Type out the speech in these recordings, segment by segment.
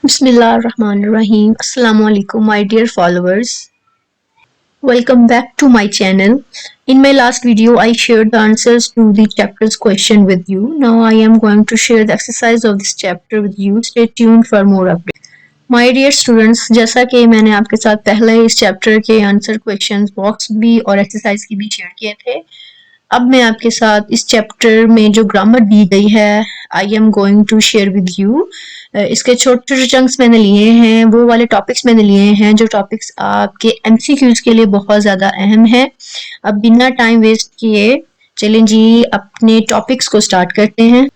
Bismillahirrahmanirrahim. Assalamu alaikum, my dear followers. Welcome back to my channel. In my last video, I shared the answers to the chapter's question with you. Now I am going to share the exercise of this chapter with you. Stay tuned for more updates. My dear students, जैसा कि मैंने आपके साथ पहले इस chapter के answer questions box भी और एक्सरसाइज की भी शेयर किए थे, अब मैं आपके साथ इस चैप्टर में जो ग्रामर दी गई है I am going to share with you. इसके छोटे छोटे चंक्स मैंने लिए हैं, वो वाले टॉपिक्स मैंने लिए हैं जो टॉपिक्स आपके एमसीक्यूज के लिए बहुत ज़्यादा अहम है। अब बिना टाइम वेस्ट किए चलें जी अपने टॉपिक्स को स्टार्ट करते हैं।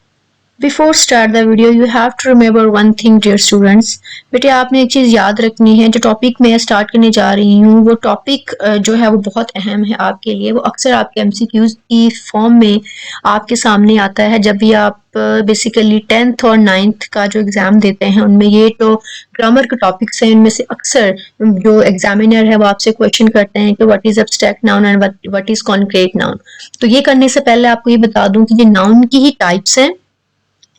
Before start the video you have to remember one thing dear students. बेटे आपने एक चीज़ याद रखनी है, जो टॉपिक मैं स्टार्ट करने जा रही हूँ वो टॉपिक जो है वो बहुत अहम है आपके लिए। वो अक्सर आपके एमसीक्यूज की फॉर्म में आपके सामने आता है जब भी आप बेसिकली 10th और 9th का जो एग्ज़ाम देते हैं उनमें ये तो ग्रामर के टॉपिक्स हैं। इनमें से अक्सर जो एग्जामिनर है वो आपसे क्वेश्चन करते हैं कि what is abstract noun and what is concrete noun. तो ये करने से पहले आपको ये बता दूं कि ये नाउन की ही टाइप्स हैं।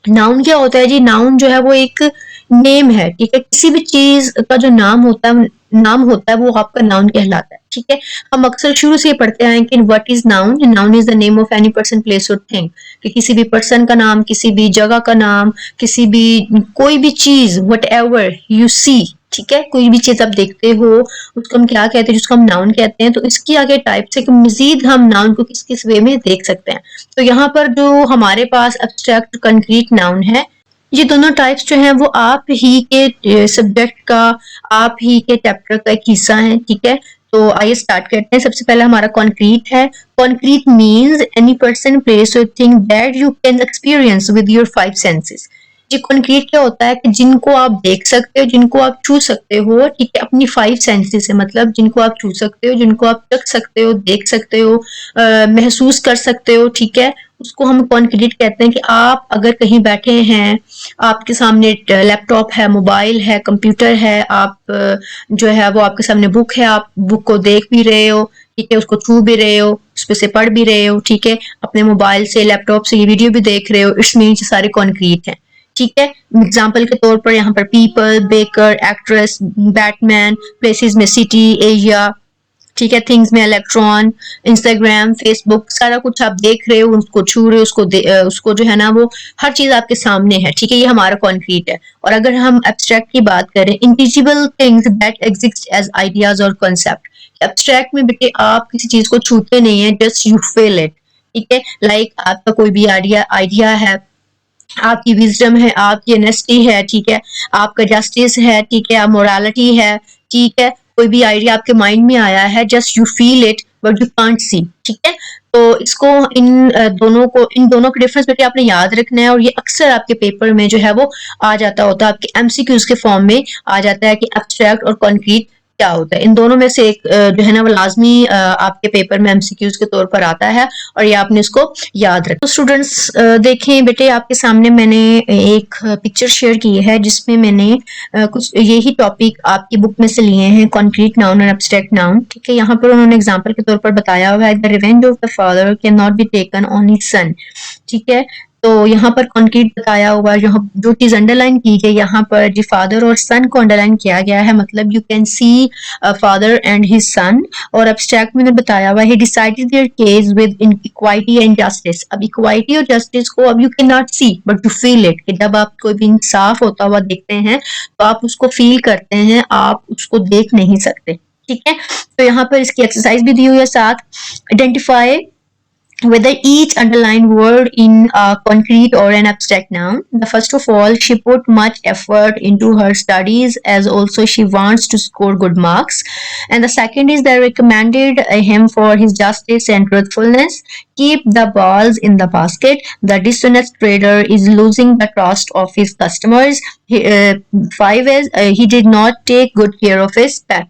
नाउन क्या होता है जी? नाउन जो है वो एक नेम है, ठीक है। किसी भी चीज का जो नाम होता है वो आपका नाउन कहलाता है, ठीक है। हम अक्सर शुरू से ये पढ़ते आए कि what is noun? Noun is the name of any person, place और थिंग। कि किसी भी पर्सन का नाम, किसी भी जगह का नाम, किसी भी कोई भी चीज, वट एवर यू सी, ठीक है। कोई भी चीज आप देखते हो उसको हम क्या कहते हैं? जिसको हम नाउन कहते हैं। तो इसकी आगे टाइप से मजीद हम नाउन को किस किस वे में देख सकते हैं। तो यहाँ पर जो हमारे पास एब्स्ट्रैक्ट कंक्रीट नाउन है, ये दोनों टाइप्स जो हैं वो आप ही के सब्जेक्ट का, आप ही के चैप्टर का एक हिस्सा है, ठीक है। तो आइए स्टार्ट करते हैं। सबसे पहले हमारा कॉन्क्रीट है। Concrete means any person, place और thing that you can experience with your 5 senses. जी कॉन्क्रीट क्या होता है? कि जिनको आप देख सकते हो, जिनको आप छू सकते हो, ठीक है, अपनी 5 सेंसेस से मतलब जिनको आप छू सकते हो, जिनको आप चख सकते हो, देख सकते हो, महसूस कर सकते हो, ठीक है। उसको हम कॉन्क्रीट कहते हैं। कि आप अगर कहीं बैठे हैं, आपके सामने लैपटॉप है, मोबाइल है, कंप्यूटर है, आप जो है वो आपके सामने बुक है, आप बुक को देख भी रहे हो, ठीक है, उसको छू भी रहे हो, उस पे से पढ़ भी रहे हो, ठीक है, अपने मोबाइल से, लैपटॉप से ये वीडियो भी देख रहे हो, इट्स मीन सारे कॉन्क्रीट हैं, ठीक है। एग्जाम्पल के तौर पर यहाँ पर people, baker, actress, Batman, places में सिटी, एरिया, ठीक है, थिंग्स में इलेक्ट्रॉन, इंस्टाग्राम, फेसबुक, सारा कुछ आप देख रहे हो, उसको छू रहे हो, उसको जो है ना वो हर चीज आपके सामने है, ठीक है। ये हमारा कॉन्क्रीट है। और अगर हम एब्स्ट्रैक्ट की बात करें, intangible things that exist as ideas और कॉन्सेप्ट। एब्स्ट्रैक्ट में बेटे आप किसी चीज को छूते नहीं है, जस्ट यू फील इट, ठीक है। लाइक आपका कोई भी आइडिया है, आपकी विजडम है, आपकी ऑनेस्टी है, ठीक है, आपका जस्टिस है, ठीक है, मोरालिटी है, ठीक है। कोई भी आइडिया आपके माइंड में आया है, just you feel it but you can't see, ठीक है। तो इसको इन दोनों के डिफरेंस बेटे आपने याद रखना है। और ये अक्सर आपके पेपर में जो है वो आ जाता होता है, आपके एमसीक्यूज के फॉर्म में आ जाता है कि एब्स्ट्रैक्ट और कॉन्क्रीट क्या होता है। इन दोनों में से एक जो है ना वो लाजमी आपके पेपर में एमसीक्यूज के तौर पर आता है और ये आपने इसको याद रखना। तो स्टूडेंट्स देखें बेटे, आपके सामने मैंने एक पिक्चर शेयर की है जिसमें मैंने कुछ यही टॉपिक आपकी बुक में से लिए हैं, कॉन्क्रीट नाउन और एब्स्ट्रैक्ट नाउन, ठीक है। यहाँ पर उन्होंने एग्जाम्पल के तौर पर बताया हुआ है, the revenge of the father can not be taken on his son, ठीक है। तो यहाँ पर कॉन्क्रीट बताया हुआ है। यहाँ जो चीज अंडरलाइन की गई, यहाँ पर जी फादर और सन को अंडरलाइन किया गया है, मतलब you can see father and his son. और एब्स्ट्रैक्ट में बताया हुआ है, he decided their case with equality and justice. अब इक्वालिटी और जस्टिस को अब you can not see but you feel it. कि जब आप कोई भी इंसाफ होता हुआ देखते हैं तो आप उसको फील करते हैं, आप उसको देख नहीं सकते, ठीक है। तो यहाँ पर इसकी एक्सरसाइज भी दी हुई है साथ। Identify whether each underlined word in a concrete or an abstract noun. First of all, she put much effort into her studies as also she wants to score good marks. And the second is they recommended him for his justice and truthfulness. Keep the balls in the basket. The dishonest trader is losing the trust of his customers. Five is he did not take good care of his pet.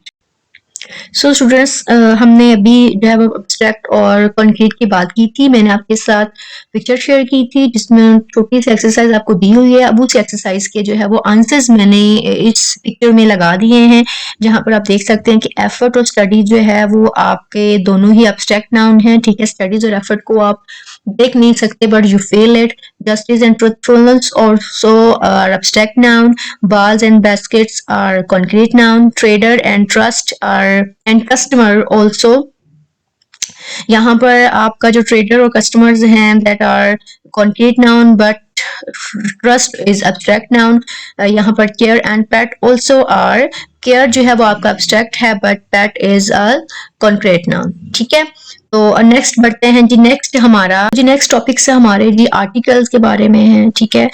So students, हमने अभी जो है वो abstract और concrete की बात की थी। मैंने आपके साथ पिक्चर शेयर की थी जिसमें छोटी सी एक्सरसाइज आपको दी हुई है। अब उस एक्सरसाइज के जो है वो आंसर्स मैंने इस पिक्चर में लगा दिए हैं, जहां पर आप देख सकते हैं कि एफर्ट और स्टडी जो है वो आपके दोनों ही एब्स्ट्रैक्ट नाउन हैं। ठीक है, स्टडीज और एफर्ट को आप देख नहीं सकते but you feel it. Justice and truthfulness also are abstract noun. Balls and baskets are concrete noun. Trader and trust are and customer also. यहाँ पर आपका जो ट्रेडर और कस्टमर्स हैं that are concrete noun but trust is abstract noun. यहाँ पर care and pet also are. Care जो है वो आपका एब्स्ट्रैक्ट है but pet is a concrete noun. ठीक है, तो नेक्स्ट बढ़ते हैं जी। नेक्स्ट टॉपिक से हमारे जी आर्टिकल्स के बारे में है। ठीक है,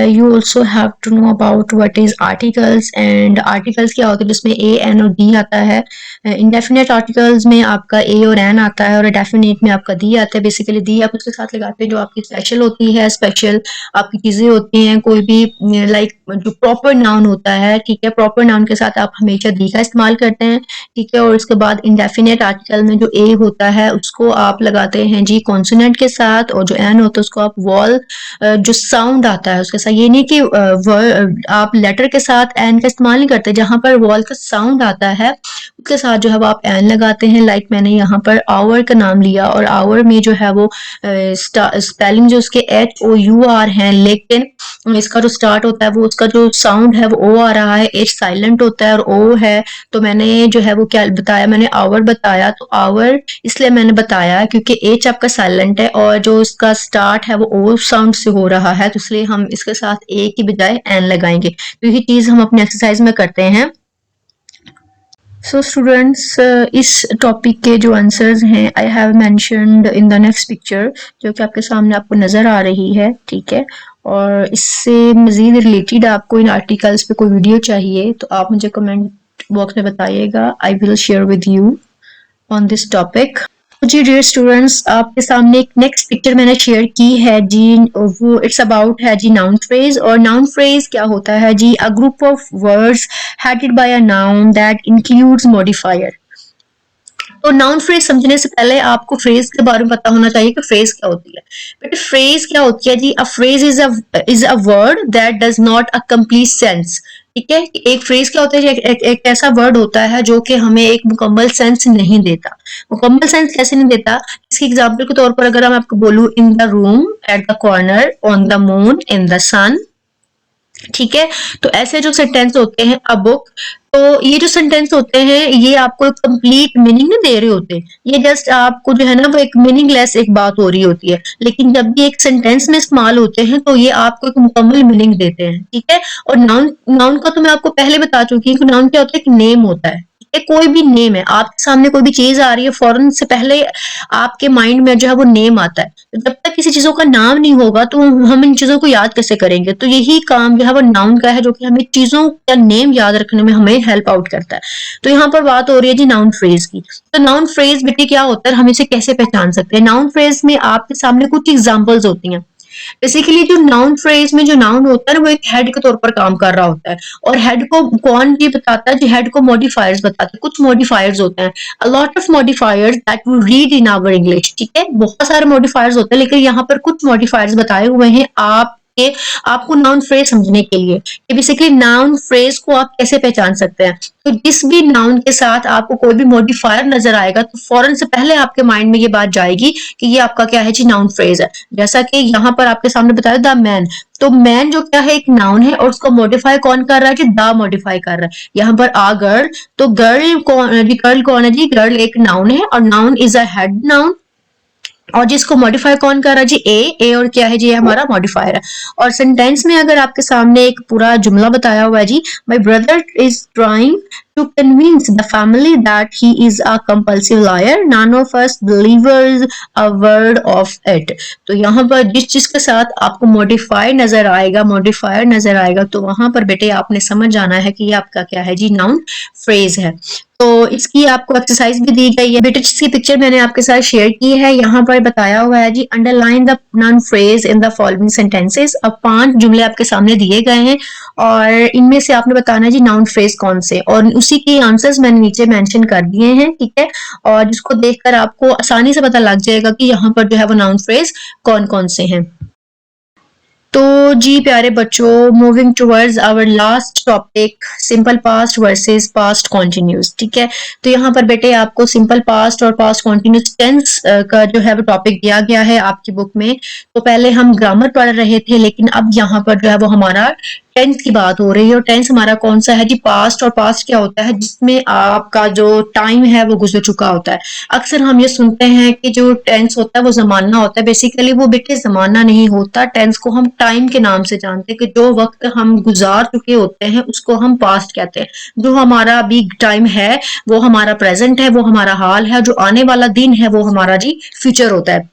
you also have to know about what is articles. And articles क्या होते हैं जिसमें ए एन और डी आता है। इंडेफिनेट आर्टिकल्स में आपका ए और एन आता है और डेफिनेट में आपका दी आता है। बेसिकली दी आप उसके साथ लगाते हैं जो आपकी स्पेशल होती है, स्पेशल आपकी चीजें होती हैं। कोई भी लाइक जो प्रॉपर नाउन होता है, ठीक है, प्रॉपर नाउन के साथ आप हमेशा दी का इस्तेमाल करते हैं। ठीक है, और उसके बाद इंडेफिनेट आर्टिकल में जो ए होता है उसको आप लगाते हैं जी कॉन्सोनेंट के साथ, और जो एन होता है उसको आप वॉल जो साउंड आता है उसके साथ। ये नहीं कि आप लेटर के साथ एन का इस्तेमाल नहीं करते, जहां पर वॉल का साउंड आता है उसके साथ जो है वो आप एन लगाते हैं। लाइक मैंने यहाँ पर आवर का नाम लिया और आवर में जो है वो स्पेलिंग जो उसके HOUR है, लेकिन इसका जो स्टार्ट होता है वो उसका जो साउंड है वो ओ आ रहा है, एच साइलेंट होता है और ओ है। तो मैंने जो है वो क्या बताया, मैंने आवर बताया। तो आवर इसलिए मैंने बताया क्योंकि एच आपका साइलेंट है और जो इसका स्टार्ट है वो ओ साउंड से हो रहा है, तो इसलिए हम इसके साथ ए की बजाय एन लगाएंगे। तो ये चीज हम अपने एक्सरसाइज में करते हैं। सो स्टूडेंट्स, इस टॉपिक के जो आंसर्स हैं I have mentioned in the next picture, जो कि आपके सामने आपको नज़र आ रही है। ठीक है, और इससे मज़ीद रिलेटेड आपको इन आर्टिकल्स पे कोई वीडियो चाहिए तो आप मुझे कमेंट बॉक्स में बताइएगा। I will share with you on this topic. जी डियर स्टूडेंट्स, आपके सामने एक नेक्स्ट पिक्चर मैंने शेयर की है जी, वो इट्स अबाउट है जी नाउन फ्रेज। और नाउन फ्रेज क्या होता है जी, a group of words headed by a noun that includes modifier. तो नाउन फ्रेज समझने से पहले आपको फ्रेज के बारे में पता होना चाहिए कि फ्रेज क्या होती है। बेटे फ्रेज क्या होती है जी, a phrase is a word that does not a complete sense. ठीक है, एक फ्रेज क्या होता है, एक ऐसा वर्ड होता है जो कि हमें एक मुकम्मल सेंस नहीं देता। मुकम्मल सेंस कैसे नहीं देता, इसकी एग्जांपल के तौर पर अगर मैं आपको बोलूं in the room, at the corner, on the moon, in the sun. ठीक है, तो ऐसे जो सेंटेंस होते हैं अ बुक, तो ये जो सेंटेंस होते हैं ये आपको एक कंप्लीट मीनिंग नहीं दे रहे होते, ये जस्ट आपको जो है ना वो एक मीनिंगलेस एक बात हो रही होती है। लेकिन जब भी एक सेंटेंस में इस्तेमाल होते हैं तो ये आपको एक मुकम्मल मीनिंग देते हैं। ठीक है, और नाउन नाउन का तो मैं आपको पहले बता चुकी हूँ कि नाउन क्या होता है, एक नेम होता है। कोई भी नेम है, आपके सामने कोई भी चीज आ रही है, फौरन से पहले आपके माइंड में जो है वो नेम आता है। तो जब तक किसी चीजों का नाम नहीं होगा तो हम इन चीजों को याद कैसे करेंगे। तो यही काम जो है वो नाउन का है, जो कि हमें चीजों का नेम याद रखने में हमें हेल्प आउट करता है। तो यहाँ पर बात हो रही है जी नाउन फ्रेज की। तो नाउन फ्रेज बेटे क्या होता है, हम इसे कैसे पहचान सकते हैं। नाउन फ्रेज में आपके सामने कुछ एग्जाम्पल्स होती हैं। बेसिकली जो नाउन फ्रेज में जो नाउन होता है ना वो एक हेड के तौर पर काम कर रहा होता है, और हेड को कौन ये बताता है, जो हेड को मॉडिफायर्स बताते हैं। कुछ मॉडिफायर्स होते हैं, a lot of modifiers that we read in our English. ठीक है, बहुत सारे मॉडिफायर्स होते हैं, लेकिन यहाँ पर कुछ मॉडिफायर्स बताए हुए हैं आपको नाउन फ्रेज समझने के लिए कि बेसिकली नाउन फ्रेज को आप कैसे पहचान सकते हैं। तो जिस भी नाउन के साथ आपको कोई भी मॉडिफायर नजर आएगा तो फौरन से पहले आपके माइंड में ये बात जाएगी कि ये आपका क्या है जी, नाउन फ्रेज है। जैसा कि यहाँ पर आपके सामने बताया द मैन, तो मैन जो क्या है एक नाउन है और उसको मॉडिफाई कौन कर रहा है, कि द मॉडिफाई कर रहा है। यहाँ पर आ गर्ल, तो गर्ल कौन है जी, गर्ल एक नाउन है और noun is a head noun, और जिसको मॉडिफाई कौन कर रहा है जी, ए और क्या है जी, ये हमारा मॉडिफायर है। और सेंटेंस में अगर आपके सामने एक पूरा जुमला बताया हुआ है जी, my brother is trying to convince the family that he is a compulsive liar, none of us believers a word of it. तो यहाँ पर जिस चीज के साथ आपको मॉडिफायर नजर आएगा तो वहां पर बेटे आपने समझ जाना है कि ये आपका क्या है जी, नाउन फ्रेज है। तो इसकी आपको एक्सरसाइज भी दी गई है। ब्रिटिश की पिक्चर मैंने आपके साथ शेयर की है। यहाँ पर बताया हुआ है जी, underline the noun phrase in the following sentences. अब 5 जुमले आपके सामने दिए गए हैं और इनमें से आपने बताना है जी नाउन फ्रेज कौन से, और उसी के आंसर्स मैंने नीचे मेंशन कर दिए हैं, ठीक है। और जिसको देखकर आपको आसानी से पता लग जाएगा कि यहाँ पर जो है वो नाउन फ्रेज कौन कौन से हैं। तो जी प्यारे बच्चों, moving towards our last topic, simple past versus past continuous, ठीक है। तो यहाँ पर बेटे आपको सिंपल पास्ट और पास्ट कॉन्टिन्यूस टेंस का जो है वो टॉपिक दिया गया है आपकी बुक में। तो पहले हम ग्रामर पढ़ रहे थे, लेकिन अब यहाँ पर जो है वो हमारा टेंस की बात हो रही है। और टेंस हमारा कौन सा है जी? पास्ट। और पास्ट क्या होता है? जिसमें आपका जो टाइम है वो गुजर चुका होता है। अक्सर हम ये सुनते हैं कि जो टेंस होता है वो जमाना होता है। बेसिकली वो बेटे जमाना नहीं होता, टेंस को हम टाइम के नाम से जानते हैं कि जो वक्त हम गुजार चुके होते हैं उसको हम पास्ट कहते हैं। जो हमारा अभी टाइम है वो हमारा प्रेजेंट है, वो हमारा हाल है। जो आने वाला दिन है वो हमारा जी फ्यूचर होता है।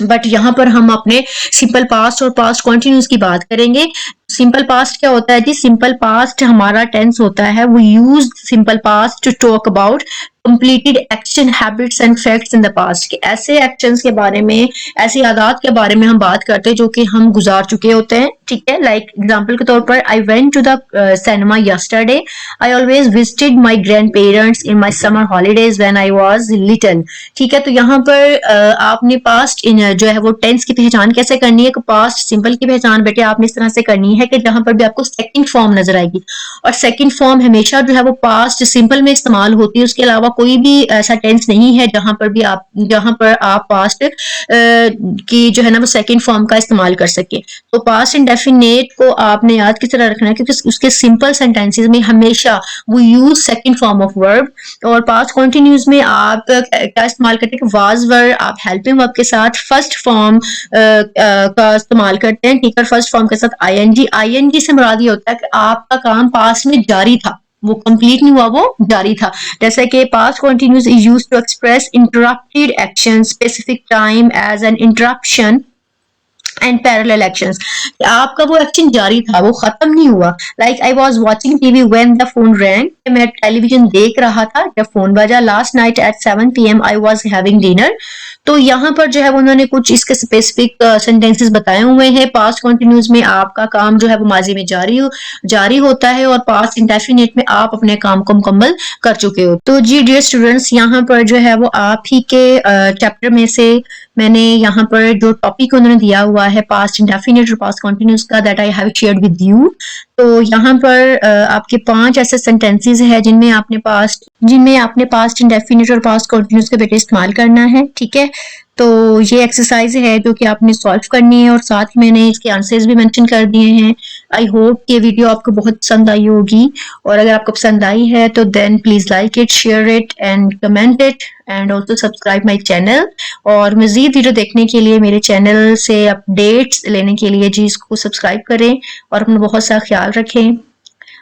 बट यहाँ पर हम अपने सिंपल पास्ट और पास्ट कॉन्टिन्यूस की बात करेंगे। सिंपल पास्ट क्या होता है जी? सिंपल पास्ट हमारा टेंस होता है। We use simple past to talk about completed action, habits and facts in the past. के ऐसे एक्शंस के बारे में, ऐसी आदत के बारे में हम बात करते हैं जो कि हम गुजार चुके होते हैं, ठीक है। लाइक एग्जांपल के तौर पर, I went to the cinema yesterday, I always visited my grandparents in my summer holidays when I was little, ठीक है। तो यहाँ पर आपने पास्ट इन जो है वो टेंस की पहचान कैसे करनी है? पास्ट सिंपल की पहचान बेटे आपने इस तरह से करनी है कि जहां पर भी आपको सेकंड फॉर्म नजर आएगी, और सेकंड फॉर्म हमेशा जो है वो पास्ट सिंपल में इस्तेमाल होती है। उसके अलावा कोई भी ऐसा टेंस नहीं है जहां पर आप पास्ट की जो है ना वो सेकंड फॉर्म का इस्तेमाल कर सके। तो पास्ट इंडेफिनिट को आपने याद किस तरह रखना है, क्योंकि उसके सिंपल सेंटेंसेस में हमेशा वो use second form of verb. और पास्ट कॉन्टिन्यूस में आप क्या इस्तेमाल करते हैं? वाज वर, आप हेल्पिंग वर्ब के साथ फर्स्ट फॉर्म का इस्तेमाल करते हैं, ठीक है। फर्स्ट फॉर्म के साथ आईएनजी। आईएनजी से मुराद ये होता है कि आपका काम पास्ट में जारी था, वो कंप्लीट नहीं हुआ, वो जारी था। जैसे कि past continuous is used to express interrupted action, specific time as an interruption and parallel actions. आपका वो एक्शन जारी था, वो खत्म नहीं हुआ। Like I was watching TV when the phone rang, मैं टेलीविजन देख रहा था जब फोन बजा। Last night at 7 PM I was having dinner. तो यहाँ पर जो है उन्होंने कुछ इसके स्पेसिफिक सेंटेंसेस बताए हुए हैं। पास्ट कंटिन्यूस में आपका काम जो है वो माजी में जारी होता है, और पास्ट इंडेफिनिट में आप अपने काम को मुकम्मल कर चुके हो। तो जी डियर स्टूडेंट्स, यहाँ पर जो है वो आप ही के चैप्टर में से मैंने यहाँ पर जो टॉपिक उन्होंने दिया हुआ है पास्ट इंडेफिनिट और पास्ट कंटिन्यूस का, that I have shared with you. तो यहाँ पर आपके 5 ऐसे सेंटेंसेस है जिनमें आपने पास्ट इंडेफिनिट और पास्ट कंटिन्यूस के बेटे इस्तेमाल करना है, ठीक है। तो ये एक्सरसाइज है जो कि आपने सॉल्व करनी है, और साथ ही मैंने इसके आंसर्स भी मेंशन कर दिए हैं। आई होप ये वीडियो आपको बहुत पसंद आई होगी, और अगर आपको पसंद आई है तो then please like it, share it and comment it, and also subscribe my channel. और मजीद वीडियो देखने के लिए, मेरे चैनल से अपडेट्स लेने के लिए जी इसको सब्सक्राइब करें, और अपना बहुत सा ख्याल रखें।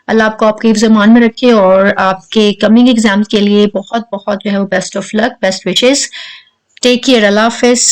अल्लाह आपको आपके हिफ्ज़-ए-मान में रखे, और आपके कमिंग एग्जाम्स के लिए बहुत बहुत जो है वो best of luck, best wishes. Take care, अल्लाह हाफिज।